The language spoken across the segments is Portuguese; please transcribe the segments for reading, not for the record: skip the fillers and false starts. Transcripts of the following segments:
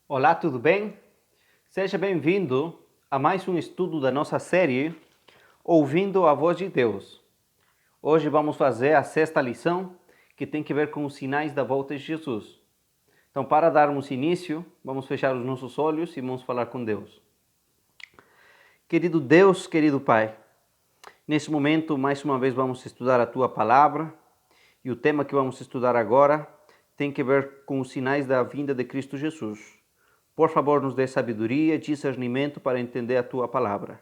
Olá, tudo bem? Seja bem-vindo a mais um estudo da nossa série Ouvindo a Voz de Deus. Hoje vamos fazer a sexta lição, que tem que ver com os sinais da volta de Jesus. Então, para darmos início, vamos fechar os nossos olhos e vamos falar com Deus. Querido Deus, querido Pai, nesse momento, mais uma vez, vamos estudar a Tua Palavra e o tema que vamos estudar agora tem que ver com os sinais da vinda de Cristo Jesus. Por favor, nos dê sabedoria e discernimento para entender a Tua Palavra.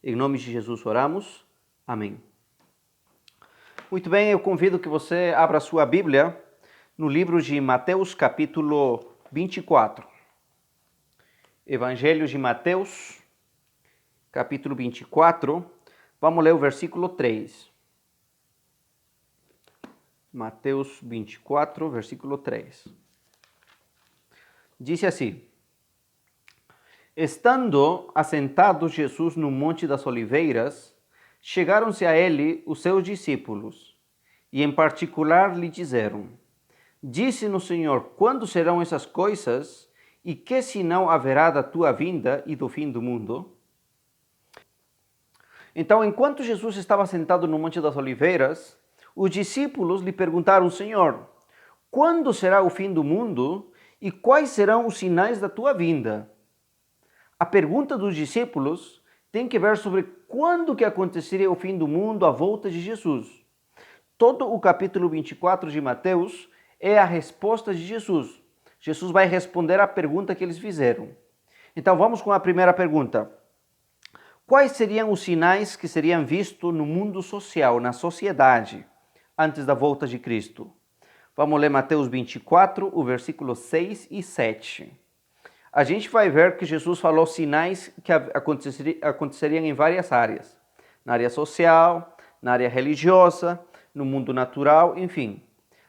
Em nome de Jesus oramos. Amém. Muito bem, eu convido que você abra a sua Bíblia no livro de Mateus, capítulo 24. Evangelho de Mateus, capítulo 24. Vamos ler o versículo 3. Mateus 24, versículo 3. Diz assim: Estando assentado Jesus no Monte das Oliveiras, chegaram-se a ele os seus discípulos, e em particular lhe disseram: Disse-nos, Senhor, quando serão essas coisas, e que sinal haverá da tua vinda e do fim do mundo? Então, enquanto Jesus estava sentado no Monte das Oliveiras, os discípulos lhe perguntaram: Senhor, quando será o fim do mundo e quais serão os sinais da tua vinda? A pergunta dos discípulos tem que ver sobre quando que aconteceria o fim do mundo, a volta de Jesus. Todo o capítulo 24 de Mateus é a resposta de Jesus. Jesus vai responder à pergunta que eles fizeram. Então vamos com a primeira pergunta. Quais seriam os sinais que seriam vistos no mundo social, na sociedade, antes da volta de Cristo? Vamos ler Mateus 24, o versículo 6 e 7. A gente vai ver que Jesus falou sinais que aconteceriam em várias áreas. Na área social, na área religiosa, no mundo natural, enfim.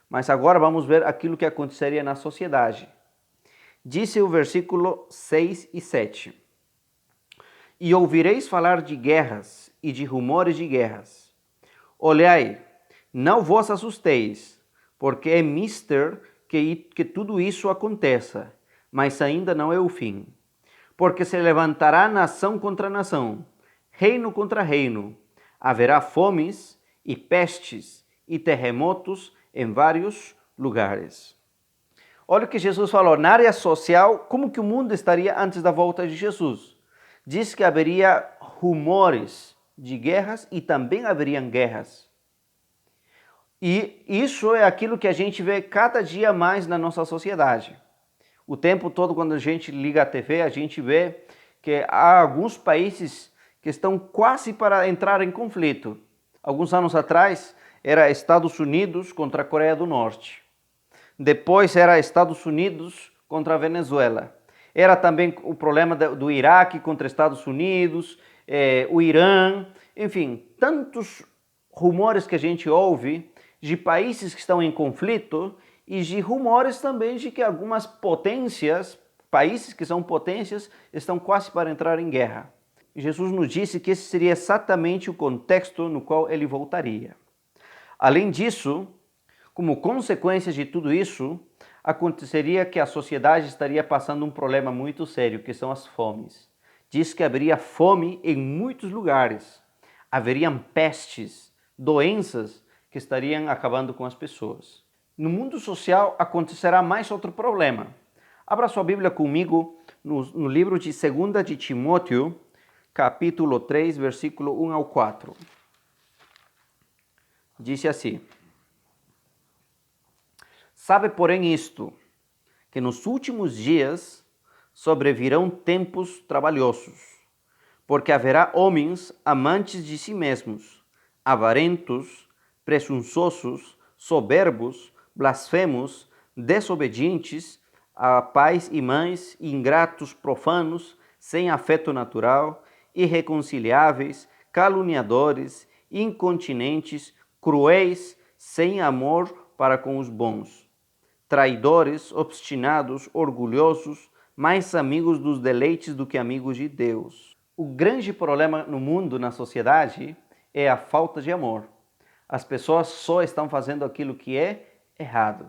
Mas agora vamos ver aquilo que aconteceria na sociedade. Disse o versículo 6 e 7. E ouvireis falar de guerras e de rumores de guerras. Olhai, não vos assusteis, porque é mister que tudo isso aconteça, mas ainda não é o fim. Porque se levantará nação contra nação, reino contra reino. Haverá fomes e pestes e terremotos em vários lugares. Olha o que Jesus falou. Na área social, como que o mundo estaria antes da volta de Jesus? Diz que haveria rumores de guerras e também haveriam guerras. E isso é aquilo que a gente vê cada dia mais na nossa sociedade. O tempo todo, quando a gente liga a TV, a gente vê que há alguns países que estão quase para entrar em conflito. Alguns anos atrás, era Estados Unidos contra a Coreia do Norte. Depois era Estados Unidos contra a Venezuela. Era também o problema do Iraque contra Estados Unidos, o Irã, enfim, tantos rumores que a gente ouve de países que estão em conflito e de rumores também de que algumas potências, países que são potências, estão quase para entrar em guerra. Jesus nos disse que esse seria exatamente o contexto no qual ele voltaria. Além disso, como consequência de tudo isso, aconteceria que a sociedade estaria passando um problema muito sério, que são as fomes. Diz que haveria fome em muitos lugares. Haveriam pestes, doenças que estariam acabando com as pessoas. No mundo social acontecerá mais outro problema. Abra sua Bíblia comigo no livro de 2 de Timóteo, capítulo 3, versículo 1 ao 4. Disse assim: Sabe, porém, isto, que nos últimos dias sobrevirão tempos trabalhosos, porque haverá homens amantes de si mesmos, avarentos, presunçosos, soberbos, blasfemos, desobedientes a pais e mães, ingratos, profanos, sem afeto natural, irreconciliáveis, caluniadores, incontinentes, cruéis, sem amor para com os bons, traidores, obstinados, orgulhosos, mais amigos dos deleites do que amigos de Deus. O grande problema no mundo, na sociedade, é a falta de amor. As pessoas só estão fazendo aquilo que é errado.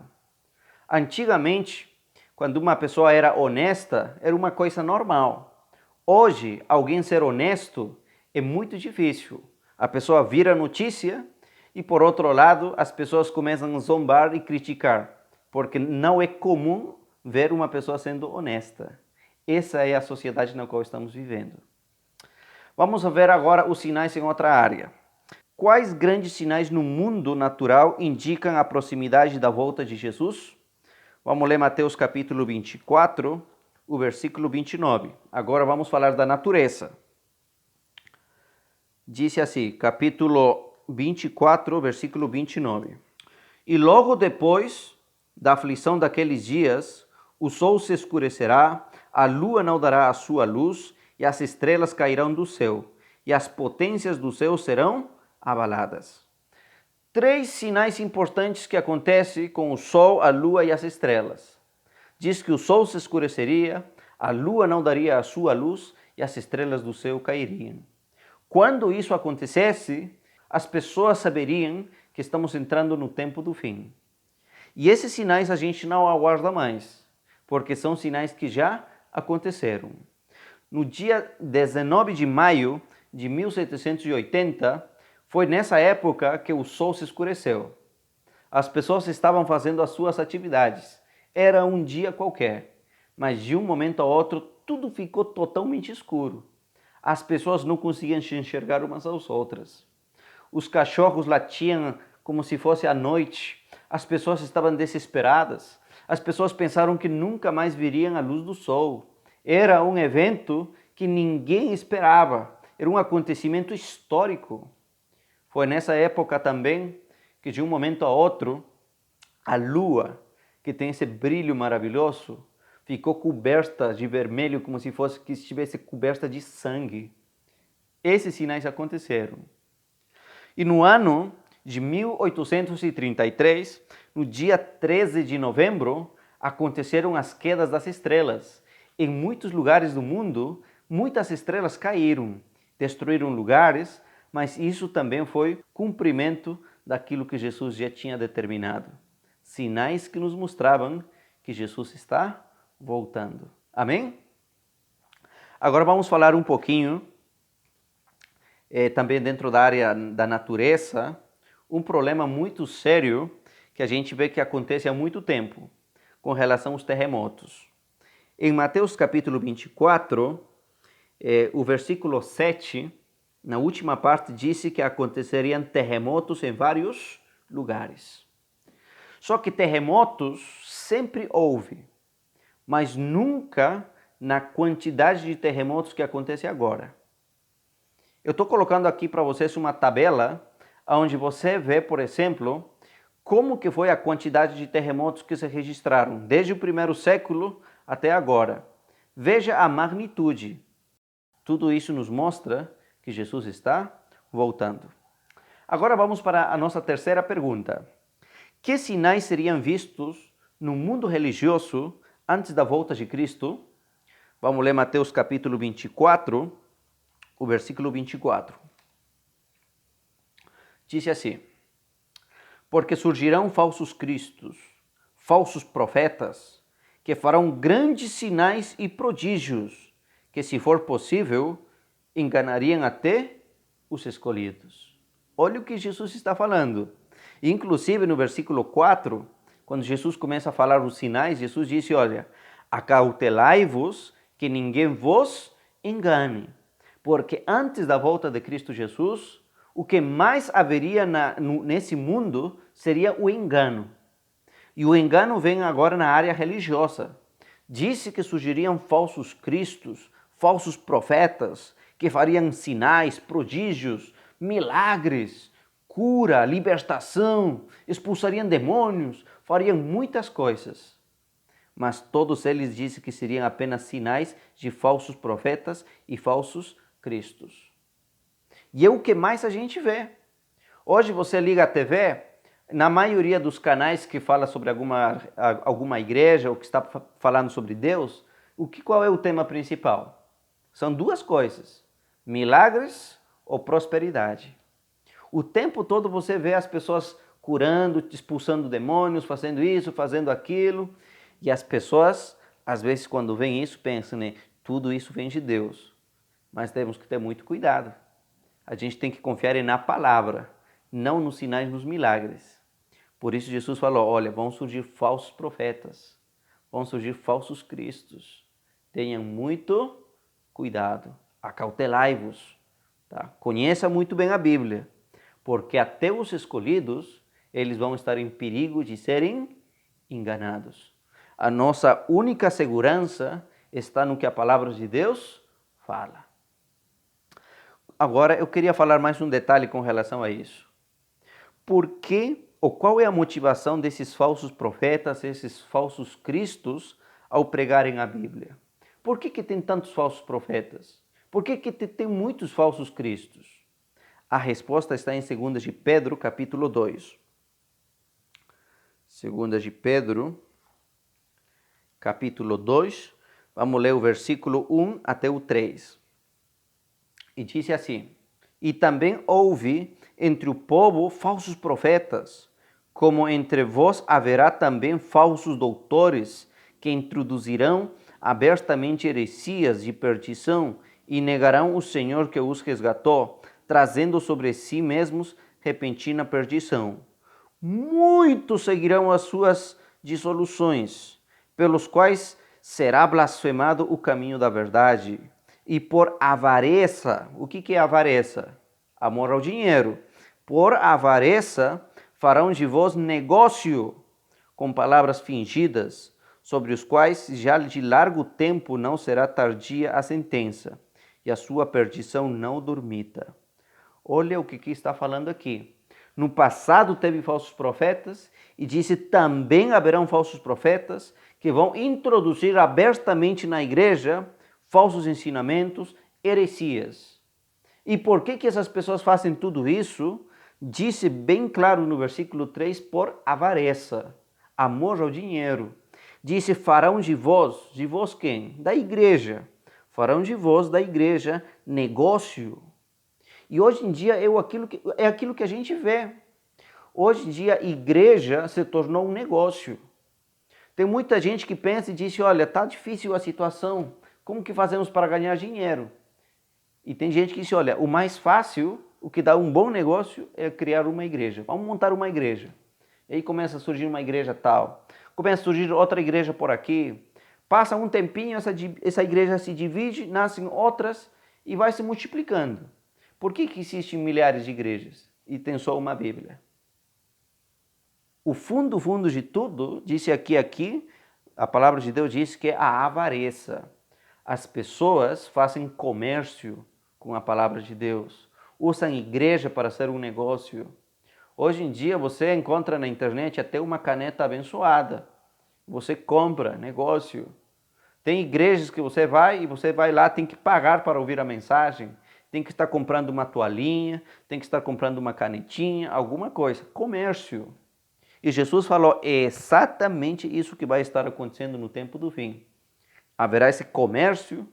Antigamente, quando uma pessoa era honesta, era uma coisa normal. Hoje, alguém ser honesto é muito difícil. A pessoa vira notícia e, por outro lado, as pessoas começam a zombar e criticar, porque não é comum ver uma pessoa sendo honesta. Essa é a sociedade na qual estamos vivendo. Vamos ver agora os sinais em outra área. Quais grandes sinais no mundo natural indicam a proximidade da volta de Jesus? Vamos ler Mateus capítulo 24, o versículo 29. Agora vamos falar da natureza. Disse assim, capítulo 24, versículo 29. E logo depois da aflição daqueles dias, o sol se escurecerá, a lua não dará a sua luz, e as estrelas cairão do céu, e as potências do céu serão abaladas. 3 sinais importantes que acontecem com o sol, a lua e as estrelas. Diz que o sol se escureceria, a lua não daria a sua luz e as estrelas do céu cairiam. Quando isso acontecesse, as pessoas saberiam que estamos entrando no tempo do fim. E esses sinais a gente não aguarda mais, porque são sinais que já aconteceram. No dia 19 de maio de 1780, foi nessa época que o sol se escureceu. As pessoas estavam fazendo as suas atividades. Era um dia qualquer, mas de um momento ao outro tudo ficou totalmente escuro. As pessoas não conseguiam se enxergar umas às outras. Os cachorros latiam como se fosse a noite. As pessoas estavam desesperadas. As pessoas pensaram que nunca mais viriam a luz do sol. Era um evento que ninguém esperava. Era um acontecimento histórico. Foi nessa época também que de um momento a outro, a lua, que tem esse brilho maravilhoso, ficou coberta de vermelho como se fosse que estivesse coberta de sangue. Esses sinais aconteceram. E no ano de 1833, no dia 13 de novembro, aconteceram as quedas das estrelas. Em muitos lugares do mundo, muitas estrelas caíram, destruíram lugares, mas isso também foi cumprimento daquilo que Jesus já tinha determinado. Sinais que nos mostravam que Jesus está voltando. Amém? Agora vamos falar um pouquinho, também dentro da área da natureza, um problema muito sério que a gente vê que acontece há muito tempo, com relação aos terremotos. Em Mateus capítulo 24, o versículo 7, na última parte, disse que aconteceriam terremotos em vários lugares. Só que terremotos sempre houve, mas nunca na quantidade de terremotos que acontece agora. Eu estou colocando aqui para vocês uma tabela onde você vê, por exemplo, como que foi a quantidade de terremotos que se registraram desde o primeiro século até agora. Veja a magnitude. Tudo isso nos mostra que Jesus está voltando. Agora vamos para a nossa terceira pergunta. Que sinais seriam vistos no mundo religioso antes da volta de Cristo? Vamos ler Mateus capítulo 24, o versículo 24. Diz assim: porque surgirão falsos cristos, falsos profetas, que farão grandes sinais e prodígios, que, se for possível, enganariam até os escolhidos. Olha o que Jesus está falando. Inclusive no versículo 4, quando Jesus começa a falar os sinais, Jesus disse, olha, acautelai-vos que ninguém vos engane, porque antes da volta de Cristo Jesus, o que mais haveria nesse mundo seria o engano. E o engano vem agora na área religiosa. Disse que surgiriam falsos cristos, falsos profetas, que fariam sinais, prodígios, milagres, cura, libertação, expulsariam demônios, fariam muitas coisas. Mas todos eles disseram que seriam apenas sinais de falsos profetas e falsos cristos. E é o que mais a gente vê. Hoje você liga a TV, na maioria dos canais que fala sobre alguma igreja ou que está falando sobre Deus, qual é o tema principal? São duas coisas, milagres ou prosperidade. O tempo todo você vê as pessoas curando, expulsando demônios, fazendo isso, fazendo aquilo. E as pessoas, às vezes, quando veem isso, pensam, né? Tudo isso vem de Deus. Mas temos que ter muito cuidado. A gente tem que confiar na palavra, não nos sinais, nos milagres. Por isso Jesus falou, olha, vão surgir falsos profetas, vão surgir falsos cristos. Tenham muito cuidado, acautelai-vos. Tá? Conheça muito bem a Bíblia, porque até os escolhidos, eles vão estar em perigo de serem enganados. A nossa única segurança está no que a palavra de Deus fala. Agora, eu queria falar mais um detalhe com relação a isso. Por que ou qual é a motivação desses falsos profetas, esses falsos cristos, ao pregarem a Bíblia? Por que tem tantos falsos profetas? Por que tem muitos falsos cristos? A resposta está em 2 de Pedro, capítulo 2. 2 de Pedro, capítulo 2, vamos ler o versículo 1 até o 3. E disse assim, e também houve entre o povo falsos profetas, como entre vós haverá também falsos doutores, que introduzirão abertamente heresias de perdição e negarão o Senhor que os resgatou, trazendo sobre si mesmos repentina perdição. Muitos seguirão as suas dissoluções, pelos quais será blasfemado o caminho da verdade. E por avareza, o que é avareza? Amor ao dinheiro. Por avareza farão de vós negócio com palavras fingidas, sobre os quais já de largo tempo não será tardia a sentença, e a sua perdição não dormita. Olha o que está falando aqui. No passado teve falsos profetas e disse também haverão falsos profetas que vão introduzir abertamente na igreja falsos ensinamentos, heresias. E por que essas pessoas fazem tudo isso? Disse bem claro no versículo 3, por avareza, amor ao dinheiro. Disse, farão de vós quem? Da igreja. Farão de vós, da igreja, negócio. E hoje em dia é aquilo que a gente vê. Hoje em dia a igreja se tornou um negócio. Tem muita gente que pensa e diz, olha, tá difícil a situação, como que fazemos para ganhar dinheiro? E tem gente que diz, olha, o mais fácil, o que dá um bom negócio é criar uma igreja. Vamos montar uma igreja. E aí começa a surgir uma igreja tal, começa a surgir outra igreja por aqui. Passa um tempinho, essa igreja se divide, nascem outras e vai se multiplicando. Por que existem milhares de igrejas e tem só uma Bíblia? O fundo de tudo, disse aqui, a palavra de Deus diz que é a avareza. As pessoas fazem comércio com a palavra de Deus, usam a igreja para ser um negócio. Hoje em dia você encontra na internet até uma caneta abençoada. Você compra, negócio. Tem igrejas que você vai lá, tem que pagar para ouvir a mensagem. Tem que estar comprando uma toalhinha, tem que estar comprando uma canetinha, alguma coisa. Comércio. E Jesus falou, é exatamente isso que vai estar acontecendo no tempo do fim. Haverá esse comércio,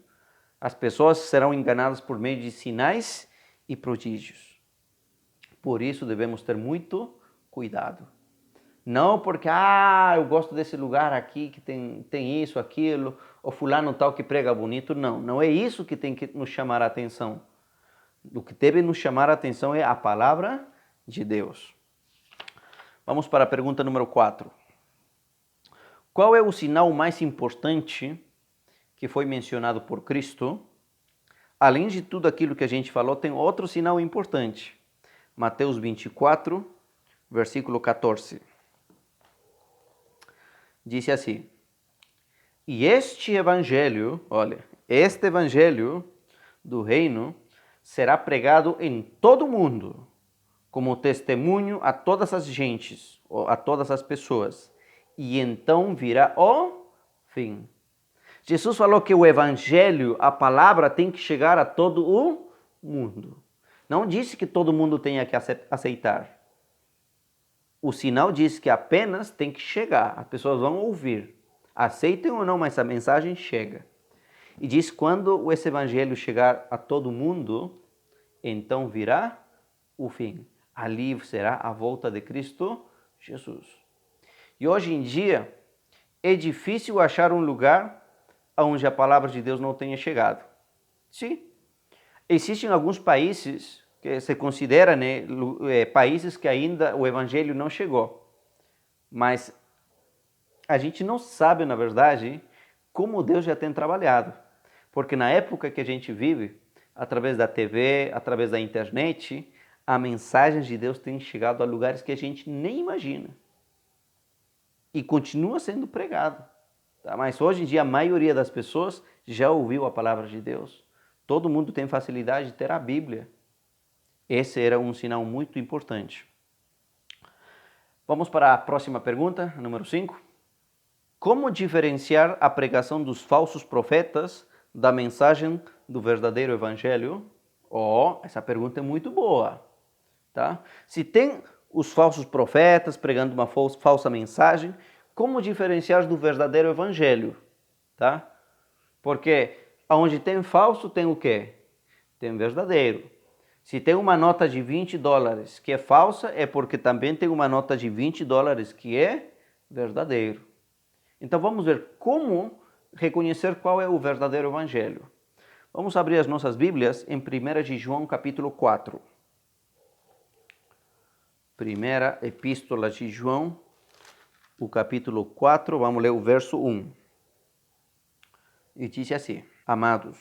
as pessoas serão enganadas por meio de sinais e prodígios. Por isso devemos ter muito cuidado. Não porque, eu gosto desse lugar aqui que tem isso, aquilo, ou fulano tal que prega bonito. Não, não é isso que tem que nos chamar a atenção. O que deve nos chamar a atenção é a palavra de Deus. Vamos para a pergunta número 4. Qual é o sinal mais importante que foi mencionado por Cristo? Além de tudo aquilo que a gente falou, tem outro sinal importante. Mateus 24, versículo 14. Disse assim, e este evangelho do reino será pregado em todo o mundo, como testemunho a todas as gentes, ou a todas as pessoas, e então virá o fim. Jesus falou que o evangelho, a palavra, tem que chegar a todo o mundo. Não disse que todo mundo tenha que aceitar. O sinal diz que apenas tem que chegar, as pessoas vão ouvir. Aceitem ou não, mas a mensagem chega. E diz, quando esse evangelho chegar a todo mundo, então virá o fim. Ali será a volta de Cristo Jesus. E hoje em dia, é difícil achar um lugar onde a palavra de Deus não tenha chegado. Sim, existem alguns países que se considera, né, países que ainda o evangelho não chegou. Mas a gente não sabe, na verdade, como Deus já tem trabalhado. Porque na época que a gente vive, através da TV, através da internet, a mensagem de Deus tem chegado a lugares que a gente nem imagina. E continua sendo pregado. Tá? Mas hoje em dia a maioria das pessoas já ouviu a palavra de Deus. Todo mundo tem facilidade de ter a Bíblia. Esse era um sinal muito importante. Vamos para a próxima pergunta, número 5. Como diferenciar a pregação dos falsos profetas da mensagem do verdadeiro evangelho? Essa pergunta é muito boa. Tá? Se tem os falsos profetas pregando uma falsa mensagem, como diferenciar do verdadeiro evangelho? Tá? Porque onde tem falso, tem o quê? Tem verdadeiro. Se tem uma nota de $20 que é falsa, é porque também tem uma nota de $20 que é verdadeiro. Então vamos ver como reconhecer qual é o verdadeiro evangelho. Vamos abrir as nossas Bíblias em 1 de João capítulo 4. Primeira epístola de João, o capítulo 4, vamos ler o verso 1. E diz assim: Amados,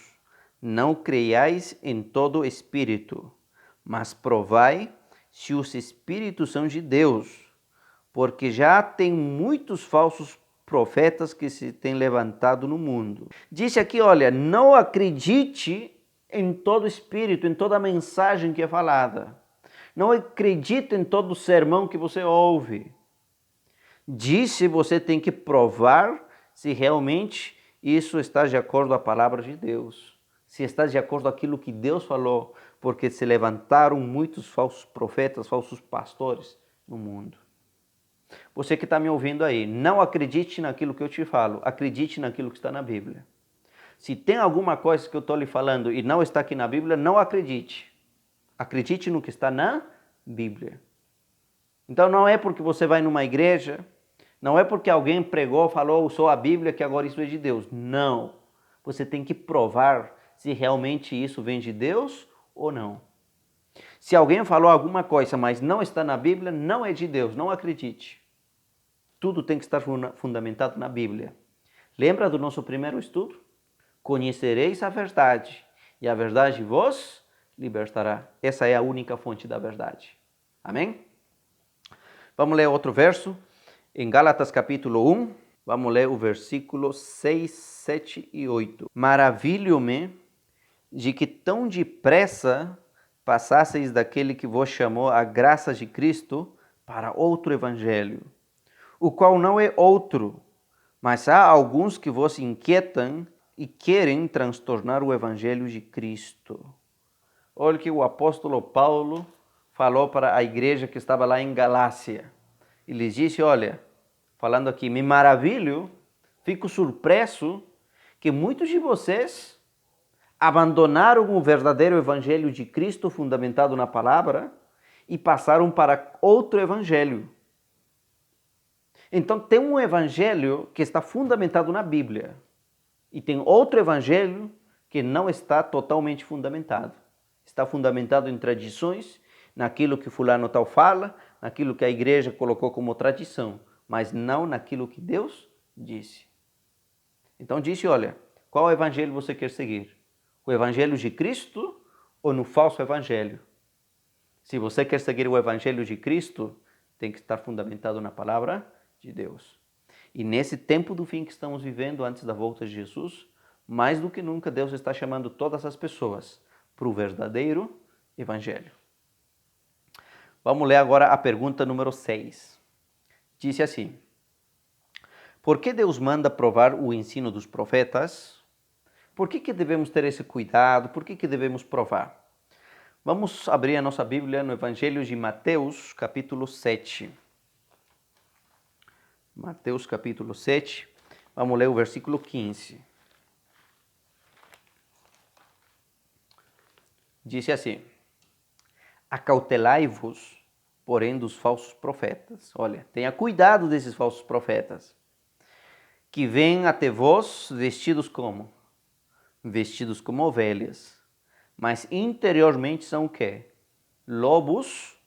não creiais em todo espírito, mas provai se os espíritos são de Deus, porque já tem muitos falsos profetas que se têm levantado no mundo. Disse aqui, olha, não acredite em todo espírito, em toda mensagem que é falada. Não acredite em todo sermão que você ouve. Disse, você tem que provar se realmente isso está de acordo com a palavra de Deus. Se está de acordo com aquilo que Deus falou, porque se levantaram muitos falsos profetas, falsos pastores no mundo. Você que está me ouvindo aí, não acredite naquilo que eu te falo, acredite naquilo que está na Bíblia. Se tem alguma coisa que eu estou lhe falando e não está aqui na Bíblia, não acredite. Acredite no que está na Bíblia. Então não é porque você vai numa igreja, não é porque alguém pregou, falou, usou a Bíblia, que agora isso é de Deus. Não. Você tem que provar se realmente isso vem de Deus ou não. Se alguém falou alguma coisa, mas não está na Bíblia, não é de Deus, não acredite. Tudo tem que estar fundamentado na Bíblia. Lembra do nosso primeiro estudo? Conhecereis a verdade, e a verdade vos libertará. Essa é a única fonte da verdade. Amém? Vamos ler outro verso. Em Gálatas capítulo 1, vamos ler o versículo 6, 7 e 8. Maravilho-me de que tão depressa passasseis daquele que vos chamou a graça de Cristo para outro evangelho, o qual não é outro, mas há alguns que vos inquietam e querem transtornar o evangelho de Cristo. Olha o que o apóstolo Paulo falou para a igreja que estava lá em Galácia. Ele disse, olha, falando aqui, me maravilho, fico surpreso que muitos de vocês abandonaram o verdadeiro evangelho de Cristo fundamentado na palavra e passaram para outro evangelho. Então tem um evangelho que está fundamentado na Bíblia e tem outro evangelho que não está totalmente fundamentado. Está fundamentado em tradições, naquilo que fulano tal fala, naquilo que a igreja colocou como tradição, mas não naquilo que Deus disse. Então disse, olha, qual evangelho você quer seguir? O evangelho de Cristo ou no falso evangelho? Se você quer seguir o evangelho de Cristo, tem que estar fundamentado na palavra de Deus. E nesse tempo do fim que estamos vivendo antes da volta de Jesus, mais do que nunca Deus está chamando todas as pessoas para o verdadeiro evangelho. Vamos ler agora a pergunta número 6. Disse assim: por que Deus manda provar o ensino dos profetas? Por que devemos ter esse cuidado? Por que devemos provar? Vamos abrir a nossa Bíblia no Evangelho de Mateus, capítulo 7. Mateus, capítulo 7. Vamos ler o versículo 15. Disse assim: acautelai-vos, porém, dos falsos profetas. Olha, tenha cuidado desses falsos profetas, que vêm até vós vestidos como? Vestidos como ovelhas, mas interiormente são o quê? Lobos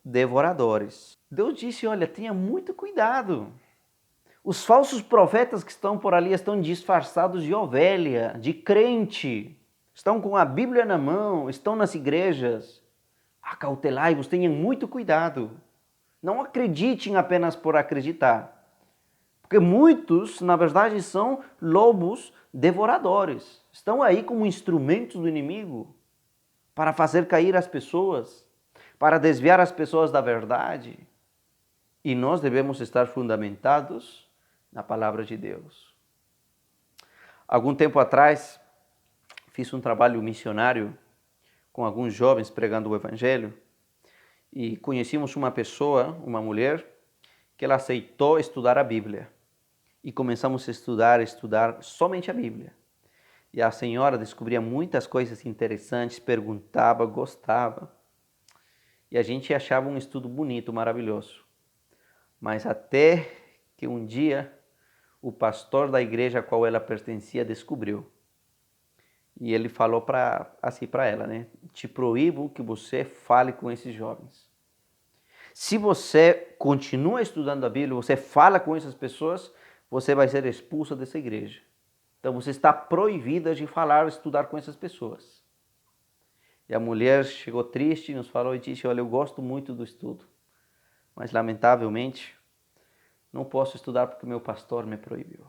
devoradores. Deus disse, olha, tenha muito cuidado. Os falsos profetas que estão por ali estão disfarçados de ovelha, de crente. Estão com a Bíblia na mão, estão nas igrejas. Acautelai-vos, tenham muito cuidado. Não acreditem apenas por acreditar. Porque muitos, na verdade, são lobos devoradores. Estão aí como instrumentos do inimigo para fazer cair as pessoas, para desviar as pessoas da verdade. E nós devemos estar fundamentados na palavra de Deus. Algum tempo atrás, fiz um trabalho missionário com alguns jovens pregando o Evangelho e conhecemos uma pessoa, uma mulher, que ela aceitou estudar a Bíblia. E começamos a estudar somente a Bíblia. E a senhora descobria muitas coisas interessantes, perguntava, gostava. E a gente achava um estudo bonito, maravilhoso. Mas até que um dia o pastor da igreja a qual ela pertencia descobriu. E ele falou assim para ela, né? Te proíbo que você fale com esses jovens. Se você continua estudando a Bíblia, você fala com essas pessoas, você vai ser expulsa dessa igreja. Então você está proibida de falar, estudar com essas pessoas. E a mulher chegou triste, nos falou e disse, olha, eu gosto muito do estudo, mas lamentavelmente não posso estudar porque meu pastor me proibiu.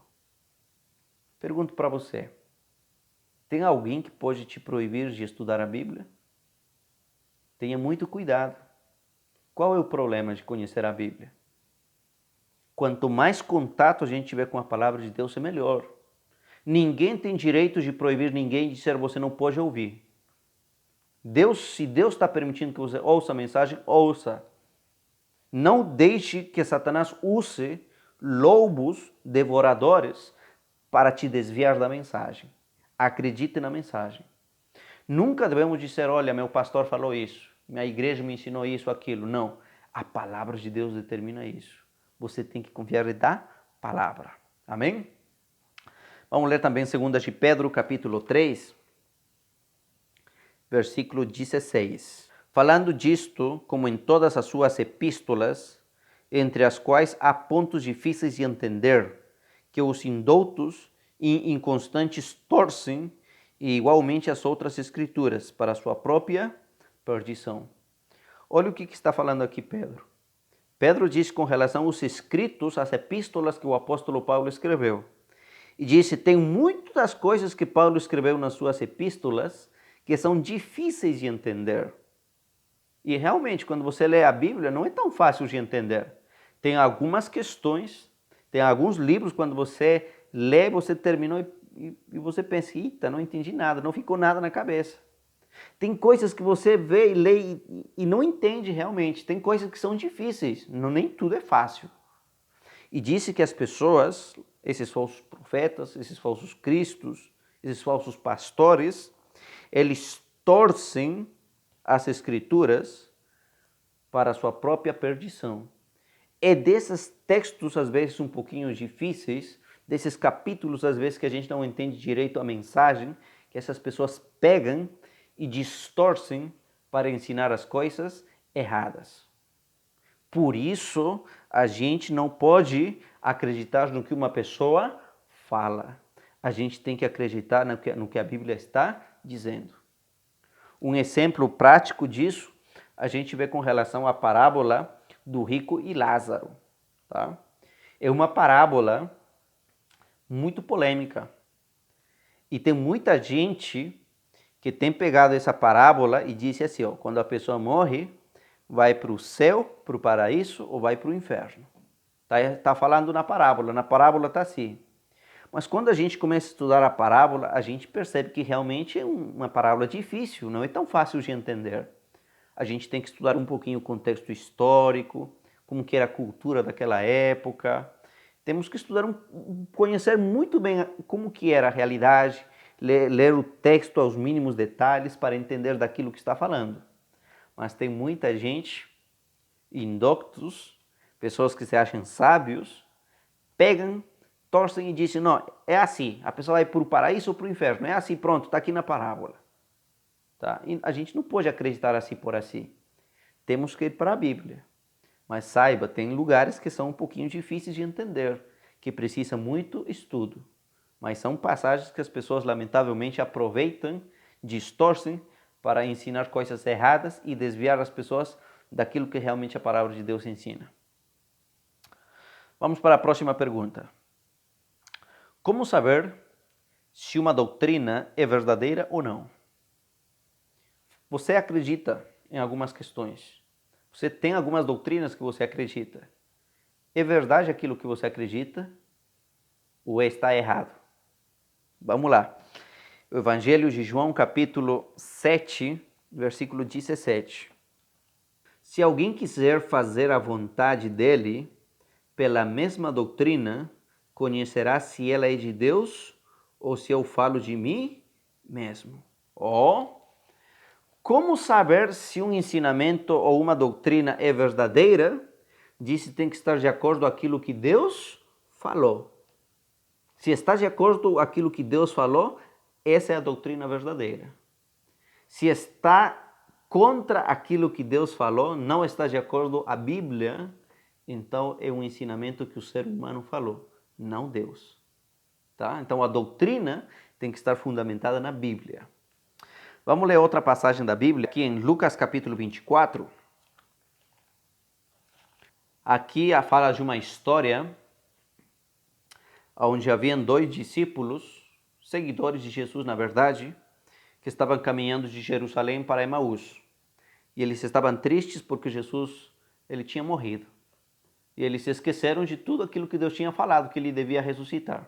Pergunto para você, tem alguém que pode te proibir de estudar a Bíblia? Tenha muito cuidado. Qual é o problema de conhecer a Bíblia? Quanto mais contato a gente tiver com a palavra de Deus, é melhor. Ninguém tem direito de proibir ninguém de dizer você não pode ouvir. Se Deus está permitindo que você ouça a mensagem, ouça. Não deixe que Satanás use lobos devoradores para te desviar da mensagem. Acredite na mensagem. Nunca devemos dizer, olha, meu pastor falou isso, minha igreja me ensinou isso, aquilo. Não, a palavra de Deus determina isso. Você tem que confiar da palavra. Amém? Vamos ler também 2 de Pedro, capítulo 3, versículo 16. Falando disto, como em todas as suas epístolas, entre as quais há pontos difíceis de entender, que os indoutos e inconstantes torcem, e igualmente as outras escrituras, para a sua própria perdição. Olha o que está falando aqui Pedro. Pedro diz com relação aos escritos, as epístolas que o apóstolo Paulo escreveu. E disse, tem muitas coisas que Paulo escreveu nas suas epístolas que são difíceis de entender. E realmente, quando você lê a Bíblia, não é tão fácil de entender. Tem algumas questões, tem alguns livros, quando você lê, você terminou e você pensa, eita, não entendi nada, não ficou nada na cabeça. Tem coisas que você vê e lê e não entende realmente. Tem coisas que são difíceis, nem tudo é fácil. E disse que as pessoas, esses falsos profetas, esses falsos cristos, esses falsos pastores, eles torcem as escrituras para a sua própria perdição. É desses textos, às vezes, um pouquinho difíceis, desses capítulos, às vezes, que a gente não entende direito a mensagem, que essas pessoas pegam e distorcem para ensinar as coisas erradas. Por isso, a gente não pode acreditar no que uma pessoa fala. A gente tem que acreditar no que a Bíblia está dizendo. Um exemplo prático disso, a gente vê com relação à parábola do rico e Lázaro. Tá? É uma parábola muito polêmica. E tem muita gente que tem pegado essa parábola e disse assim, ó, quando a pessoa morre, vai para o céu, para o paraíso ou vai para o inferno. Tá falando na parábola está assim. Mas quando a gente começa a estudar a parábola, a gente percebe que realmente é uma parábola difícil, não é tão fácil de entender. A gente tem que estudar um pouquinho o contexto histórico, como que era a cultura daquela época. Temos que conhecer muito bem como que era a realidade, ler o texto aos mínimos detalhes para entender daquilo que está falando. Mas tem muita gente, indoctos, pessoas que se acham sábios, pegam, torcem e dizem, não, é assim, a pessoa vai para o paraíso ou para o inferno, é assim, pronto, está aqui na parábola. Tá? E a gente não pode acreditar assim por assim. Temos que ir para a Bíblia. Mas saiba, tem lugares que são um pouquinho difíceis de entender, que precisa muito estudo. Mas são passagens que as pessoas lamentavelmente aproveitam, distorcem para ensinar coisas erradas e desviar as pessoas daquilo que realmente a palavra de Deus ensina. Vamos para a próxima pergunta. Como saber se uma doutrina é verdadeira ou não? Você acredita em algumas questões. Você tem algumas doutrinas que você acredita. É verdade aquilo que você acredita ou está errado? Vamos lá. O Evangelho de João, capítulo 7, versículo 17. Se alguém quiser fazer a vontade dele, pela mesma doutrina, conhecerá se ela é de Deus ou se eu falo de mim mesmo. Como saber se um ensinamento ou uma doutrina é verdadeira? Disse tem que estar de acordo com aquilo que Deus falou. Se está de acordo com aquilo que Deus falou, essa é a doutrina verdadeira. Se está contra aquilo que Deus falou, não está de acordo com a Bíblia, então é um ensinamento que o ser humano falou, não Deus. Tá? Então a doutrina tem que estar fundamentada na Bíblia. Vamos ler outra passagem da Bíblia, aqui em Lucas capítulo 24. Aqui fala de uma história onde haviam dois discípulos, seguidores de Jesus na verdade, que estavam caminhando de Jerusalém para Emaús. E eles estavam tristes porque Jesus ele tinha morrido. E eles se esqueceram de tudo aquilo que Deus tinha falado, que ele devia ressuscitar.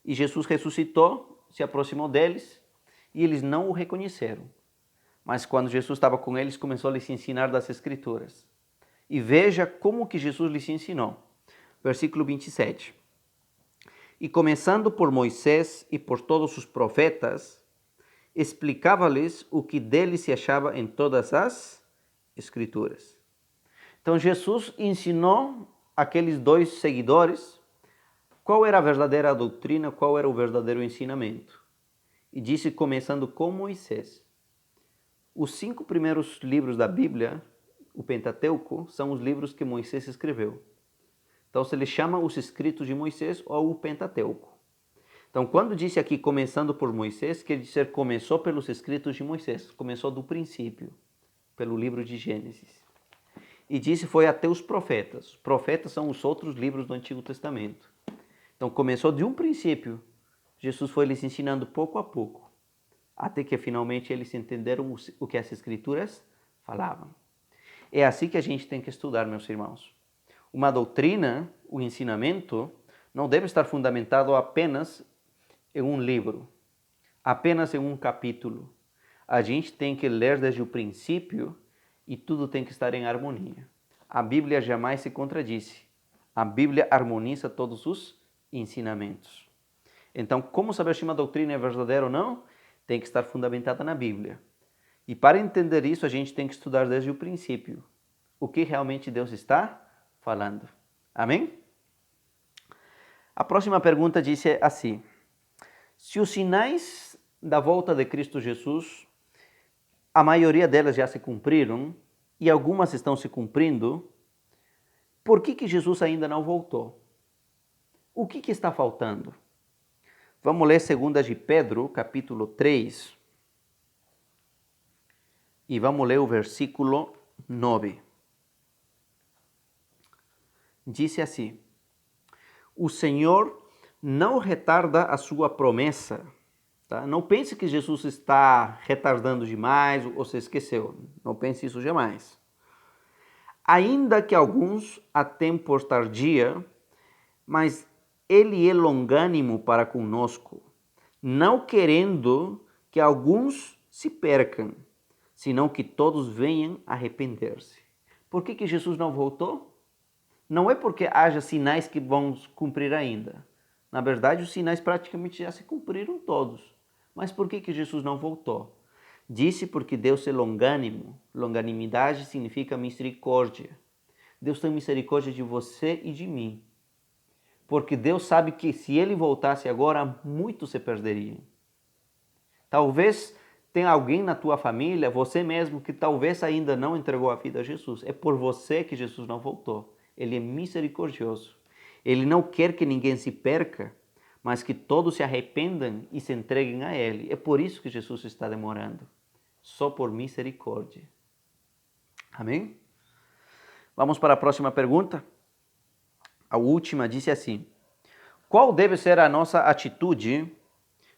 E Jesus ressuscitou, se aproximou deles, e eles não o reconheceram. Mas quando Jesus estava com eles, começou a lhes ensinar das Escrituras. E veja como que Jesus lhes ensinou. Versículo 27. E começando por Moisés e por todos os profetas, explicava-lhes o que dele se achava em todas as Escrituras. Então Jesus ensinou aqueles dois seguidores qual era a verdadeira doutrina, qual era o verdadeiro ensinamento. E disse, começando com Moisés. Os 5 primeiros livros da Bíblia, o Pentateuco, são os livros que Moisés escreveu. Então se lhe chama os escritos de Moisés ou o Pentateuco. Então quando disse aqui começando por Moisés, quer dizer começou pelos escritos de Moisés, começou do princípio, pelo livro de Gênesis. E disse foi até os profetas. Os profetas são os outros livros do Antigo Testamento. Então começou de um princípio. Jesus foi lhes ensinando pouco a pouco, até que finalmente eles entenderam o que as Escrituras falavam. É assim que a gente tem que estudar, meus irmãos. Uma doutrina, o ensinamento, não deve estar fundamentado apenas em um livro, apenas em um capítulo. A gente tem que ler desde o princípio e tudo tem que estar em harmonia. A Bíblia jamais se contradiz. A Bíblia harmoniza todos os ensinamentos. Então, como saber se uma doutrina é verdadeira ou não? Tem que estar fundamentada na Bíblia. E para entender isso, a gente tem que estudar desde o princípio. O que realmente Deus está falando. Amém? A próxima pergunta diz assim. Se os sinais da volta de Cristo Jesus, a maioria delas já se cumpriram e algumas estão se cumprindo, por que Jesus ainda não voltou? O que está faltando? Vamos ler 2 de Pedro, capítulo 3, e vamos ler o versículo 9. Disse assim, o Senhor não retarda a sua promessa. Tá? Não pense que Jesus está retardando demais ou se esqueceu. Não pense isso jamais. Ainda que alguns a tenham por tardia, mas ele é longânimo para conosco, não querendo que alguns se percam, senão que todos venham arrepender-se. Por que Jesus não voltou? Não é porque haja sinais que vão cumprir ainda. Na verdade, os sinais praticamente já se cumpriram todos. Mas por que Jesus não voltou? Disse porque Deus é longânimo. Longanimidade significa misericórdia. Deus tem misericórdia de você e de mim. porque Deus sabe que se ele voltasse agora, muitos se perderiam. Talvez tenha alguém na tua família, você mesmo, que talvez ainda não entregou a vida a Jesus. É por você que Jesus não voltou. Ele é misericordioso. Ele não quer que ninguém se perca, mas que todos se arrependam e se entreguem a Ele. É por isso que Jesus está demorando. Só por misericórdia. Amém? Vamos para a próxima pergunta. A última disse assim: qual deve ser a nossa atitude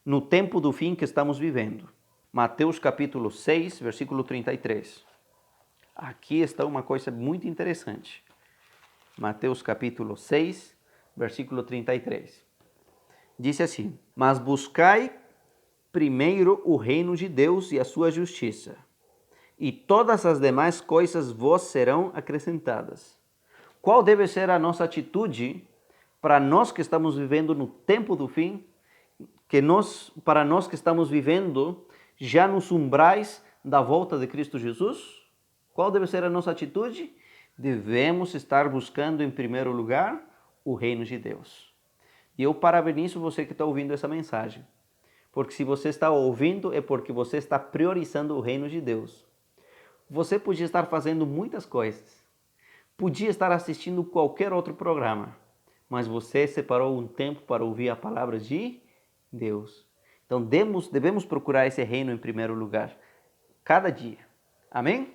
no tempo do fim que estamos vivendo? Mateus capítulo 6, versículo 33. Aqui está uma coisa muito interessante. Mateus capítulo 6, versículo 33. Disse assim: mas buscai primeiro o reino de Deus e a sua justiça, e todas as demais coisas vos serão acrescentadas. Qual deve ser a nossa atitude para nós que estamos vivendo no tempo do fim, para nós que estamos vivendo já nos umbrais da volta de Cristo Jesus? Qual deve ser a nossa atitude? Devemos estar buscando em primeiro lugar o reino de Deus. E eu parabenizo você que está ouvindo essa mensagem, porque se você está ouvindo é porque você está priorizando o reino de Deus. Você podia estar fazendo muitas coisas, podia estar assistindo qualquer outro programa, mas você separou um tempo para ouvir a palavra de Deus. Então devemos procurar esse reino em primeiro lugar, cada dia. Amém?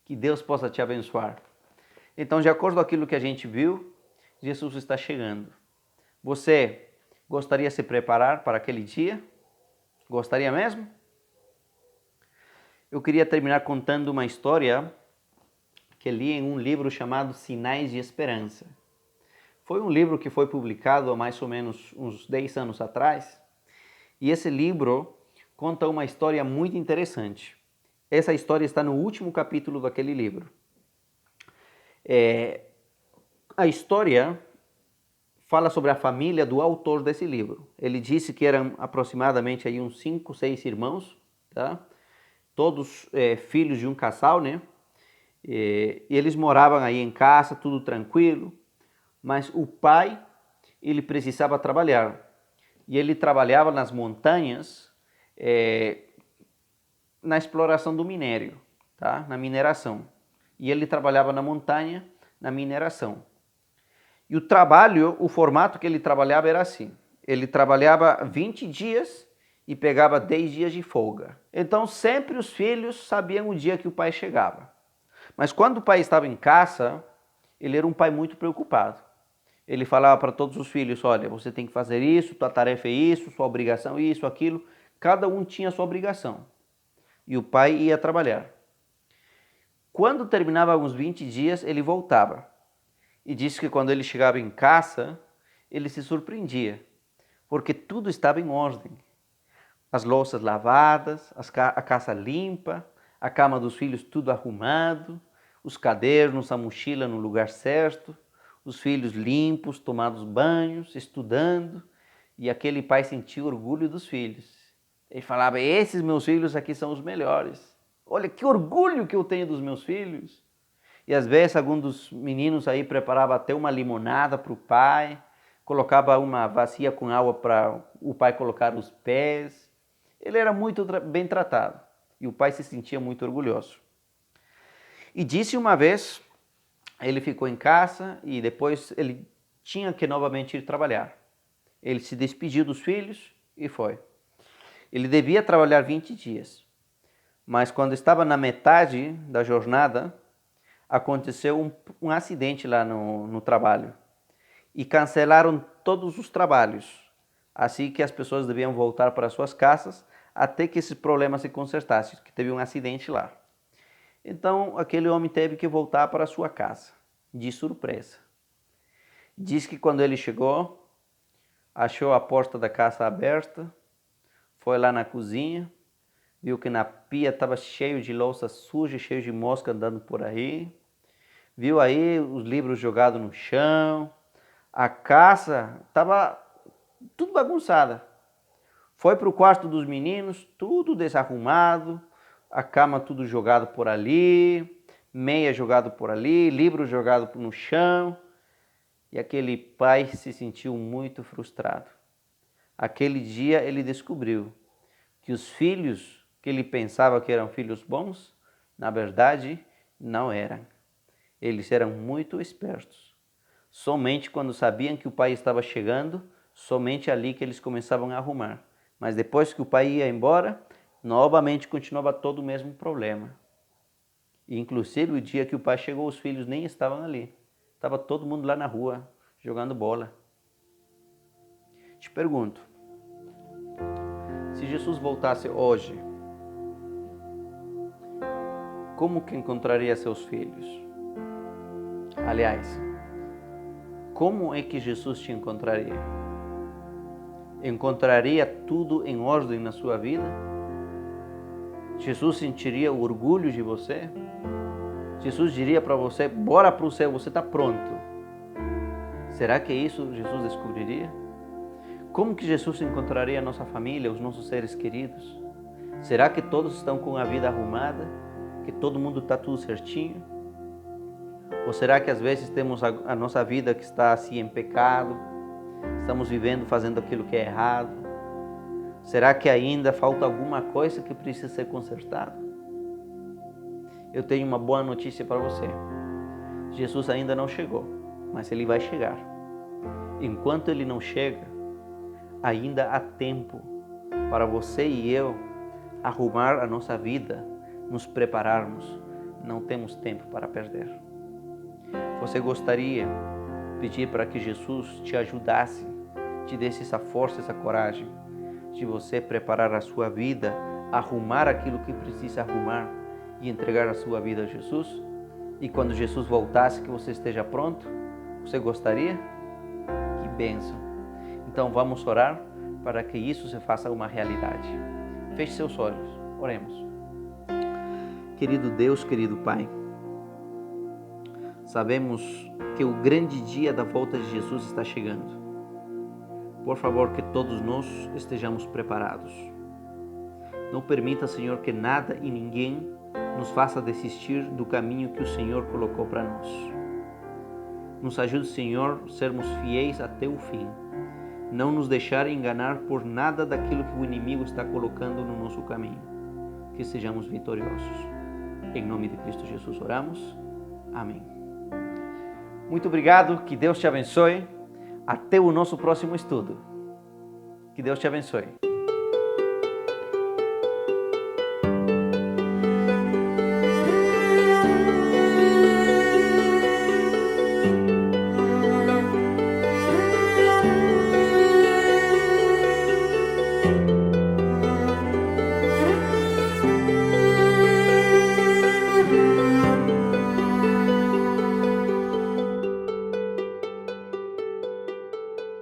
Que Deus possa te abençoar. Então, de acordo com aquilo que a gente viu, Jesus está chegando. Você gostaria de se preparar para aquele dia? Gostaria mesmo? Eu queria terminar contando uma história que li em um livro chamado Sinais de Esperança. Foi um livro que foi publicado há mais ou menos uns 10 anos atrás. E esse livro conta uma história muito interessante. Essa história está no último capítulo daquele livro. A história fala sobre a família do autor desse livro. Ele disse que eram aproximadamente aí uns 5, 6 irmãos, tá? Todos filhos de um casal, né? E eles moravam aí em casa, tudo tranquilo, mas o pai, ele precisava trabalhar. E ele trabalhava nas montanhas, na exploração do minério, tá? Na mineração. E ele trabalhava na montanha, na mineração. E o trabalho, o formato que ele trabalhava era assim. Ele trabalhava 20 dias e pegava 10 dias de folga. Então sempre os filhos sabiam o dia que o pai chegava. Mas quando o pai estava em casa, ele era um pai muito preocupado. Ele falava para todos os filhos: olha, você tem que fazer isso, tua tarefa é isso, sua obrigação é isso, aquilo. Cada um tinha a sua obrigação. E o pai ia trabalhar. Quando terminava uns 20 dias, ele voltava. E disse que quando ele chegava em casa, ele se surpreendia, porque tudo estava em ordem. As louças lavadas, a casa limpa, a cama dos filhos tudo arrumado, os cadernos, a mochila no lugar certo, os filhos limpos, tomados banhos, estudando, e aquele pai sentia orgulho dos filhos. Ele falava: esses meus filhos aqui são os melhores. Olha que orgulho que eu tenho dos meus filhos. E às vezes algum dos meninos aí preparava até uma limonada para o pai, colocava uma bacia com água para o pai colocar os pés. Ele era muito bem tratado e o pai se sentia muito orgulhoso. E disse uma vez, ele ficou em casa e depois ele tinha que novamente ir trabalhar. Ele se despediu dos filhos e foi. Ele devia trabalhar 20 dias, mas quando estava na metade da jornada, aconteceu um acidente lá no trabalho e cancelaram todos os trabalhos, assim que as pessoas deviam voltar para suas casas até que esse problema se consertasse, que teve um acidente lá. Então aquele homem teve que voltar para sua casa, de surpresa. Diz que quando ele chegou, achou a porta da casa aberta, foi lá na cozinha, viu que na pia estava cheio de louça suja, cheio de mosca andando por aí. Viu aí os livros jogados no chão. A casa estava tudo bagunçada. Foi para o quarto dos meninos, tudo desarrumado. A cama tudo jogado por ali. Meia jogado por ali. Livro jogado no chão. E aquele pai se sentiu muito frustrado. Aquele dia ele descobriu que os filhos que ele pensava que eram filhos bons, na verdade, não eram. Eles eram muito espertos. Somente quando sabiam que o pai estava chegando, somente ali que eles começavam a arrumar. Mas depois que o pai ia embora, novamente continuava todo o mesmo problema. E, inclusive, o dia que o pai chegou, os filhos nem estavam ali. Estava todo mundo lá na rua, jogando bola. Te pergunto, se Jesus voltasse hoje, como que encontraria seus filhos? Aliás, como é que Jesus te encontraria? Encontraria tudo em ordem na sua vida? Jesus sentiria orgulho de você? Jesus diria para você, bora para o céu, você está pronto. Será que isso Jesus descobriria? Como que Jesus encontraria a nossa família, os nossos seres queridos? Será que todos estão com a vida arrumada? Que todo mundo está tudo certinho? Ou será que às vezes temos a nossa vida que está assim em pecado? Estamos vivendo, fazendo aquilo que é errado? Será que ainda falta alguma coisa que precisa ser consertada? Eu tenho uma boa notícia para você. Jesus ainda não chegou, mas Ele vai chegar. Enquanto Ele não chega, ainda há tempo para você e eu arrumar a nossa vida, nos prepararmos. Não temos tempo para perder. Você gostaria de pedir para que Jesus te ajudasse, te desse essa força, essa coragem de você preparar a sua vida, arrumar aquilo que precisa arrumar e entregar a sua vida a Jesus? E quando Jesus voltasse, que você esteja pronto? Você gostaria? Que bênção! Então vamos orar para que isso se faça uma realidade. Feche seus olhos, oremos. Querido Deus, querido Pai, sabemos que o grande dia da volta de Jesus está chegando. Por favor, que todos nós estejamos preparados. Não permita, Senhor, que nada e ninguém nos faça desistir do caminho que o Senhor colocou para nós. Nos ajude, Senhor, a sermos fiéis até o fim. Não nos deixar enganar por nada daquilo que o inimigo está colocando no nosso caminho. Que sejamos vitoriosos. Em nome de Cristo Jesus oramos. Amém. Muito obrigado, que Deus te abençoe. Até o nosso próximo estudo. Que Deus te abençoe.